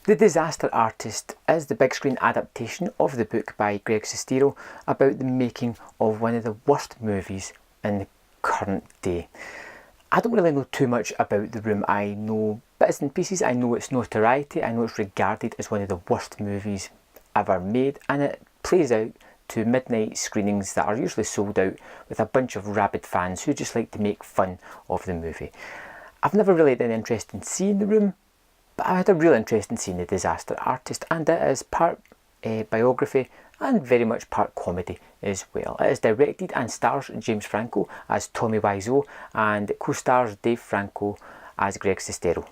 The Disaster Artist is the big screen adaptation of the book by Greg Sestero about the making of one of the worst movies in the current day. I don't really know too much about The Room. I know bits and pieces. I know its notoriety. I know it's regarded as one of the worst movies ever made, and it plays out to midnight screenings that are usually sold out with a bunch of rabid fans who just like to make fun of the movie. I've never really had an interest in seeing The Room, but I had a real interest in seeing The Disaster Artist, and it is part biography and very much part comedy as well. It is directed and stars James Franco as Tommy Wiseau and co-stars Dave Franco as Greg Sestero.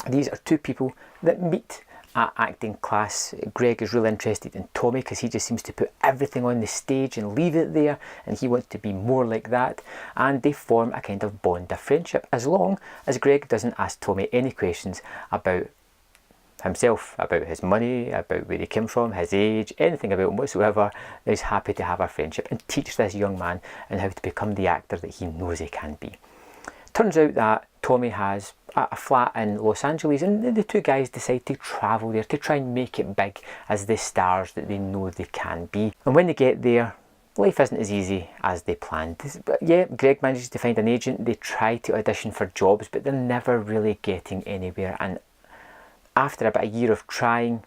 These are two people that meet at acting class. Greg is really interested in Tommy because he just seems to put everything on the stage and leave it there, and he wants to be more like that, and they form a kind of bond of friendship as long as Greg doesn't ask Tommy any questions about himself, about his money, about where he came from, his age, anything about him whatsoever. He's happy to have a friendship and teach this young man on how to become the actor that he knows he can be. Turns out that Tommy has a flat in Los Angeles, and the two guys decide to travel there to try and make it big as the stars that they know they can be. And when they get there, life isn't as easy as they planned. But yeah, Greg manages to find an agent. They try to audition for jobs, but they're never really getting anywhere. And after about a year of trying,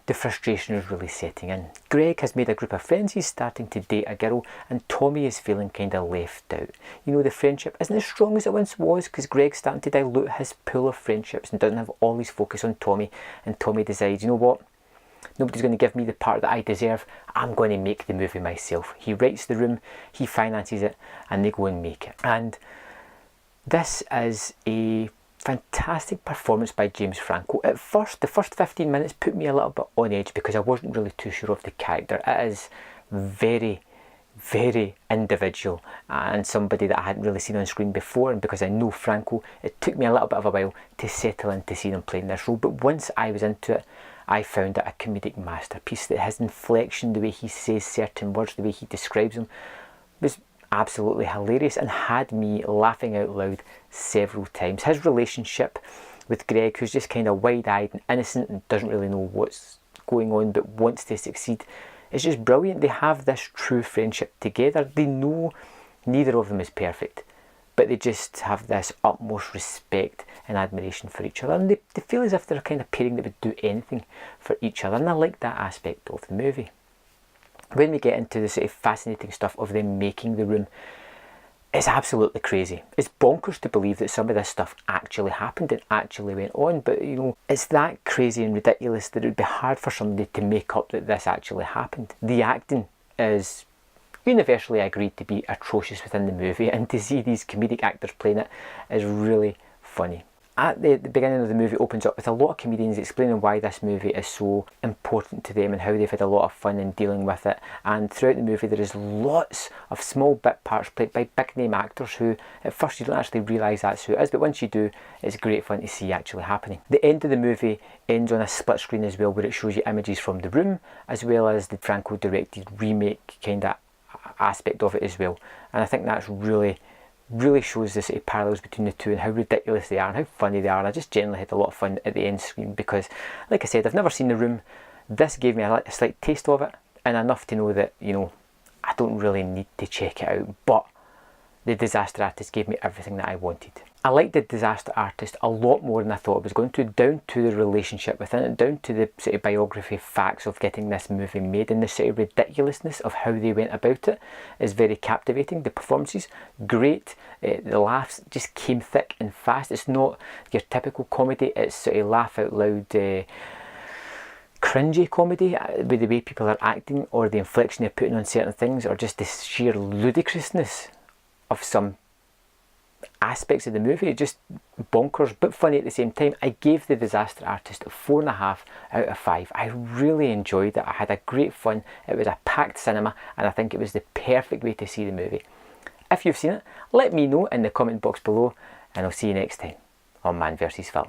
the frustration is really setting in. Greg has made a group of friends. He's starting to date a girl, and Tommy is feeling kind of left out. You know, the friendship isn't as strong as it once was because Greg's starting to dilute his pool of friendships and doesn't have all his focus on Tommy. And Tommy decides, you know what? Nobody's going to give me the part that I deserve. I'm going to make the movie myself. He writes The Room, he finances it, and they go and make it. And this is a fantastic performance by James Franco. At first, the first 15 minutes put me a little bit on edge because I wasn't really too sure of the character. It is very, very individual and somebody that I hadn't really seen on screen before, and because I know Franco, it took me a little bit of a while to settle into seeing him playing this role. But once I was into it, I found it a comedic masterpiece. That his inflection, the way he says certain words, the way he describes them, was absolutely hilarious and had me laughing out loud several times. His relationship with Greg, who's just kind of wide-eyed and innocent and doesn't really know what's going on but wants to succeed, is just brilliant. They have this true friendship together. They know neither of them is perfect, but they just have this utmost respect and admiration for each other, and they feel as if they're a kind of pairing that would do anything for each other, and I like that aspect of the movie. When we get into the sort of fascinating stuff of them making The Room, it's absolutely crazy. It's bonkers to believe that some of this stuff actually happened and actually went on, but you know, it's that crazy and ridiculous that it would be hard for somebody to make up that this actually happened. The acting is universally agreed to be atrocious within the movie, and to see these comedic actors playing it is really funny. At the beginning of the movie opens up with a lot of comedians explaining why this movie is so important to them and how they've had a lot of fun in dealing with it. And throughout the movie there is lots of small bit parts played by big name actors who at first you don't actually realise that's who it is, but once you do, it's great fun to see actually happening. The end of the movie ends on a split screen as well, where it shows you images from The Room as well as the Franco directed remake kind of aspect of it as well. And I think that's really shows the sort of parallels between the two and how ridiculous they are and how funny they are. And I just generally had a lot of fun at the end screen because, like I said, I've never seen The Room. This gave me a slight taste of it, and enough to know that, you know, I don't really need to check it out, but The Disaster Artist gave me everything that I wanted. I liked The Disaster Artist a lot more than I thought I was going to, down to the relationship within it, down to the sort of biography facts of getting this movie made, and the sort of ridiculousness of how they went about it is very captivating. The performances, great. The laughs just came thick and fast. It's not your typical comedy, it's sort of laugh out loud, cringy comedy with the way people are acting or the inflection they're putting on certain things, or just the sheer ludicrousness of some aspects of the movie. Just bonkers but funny at the same time. I gave The Disaster Artist 4.5 out of 5. I really enjoyed it. I had a great fun. It was a packed cinema, and I think it was the perfect way to see the movie. If you've seen it, let me know in the comment box below, and I'll see you next time on Man vs Film.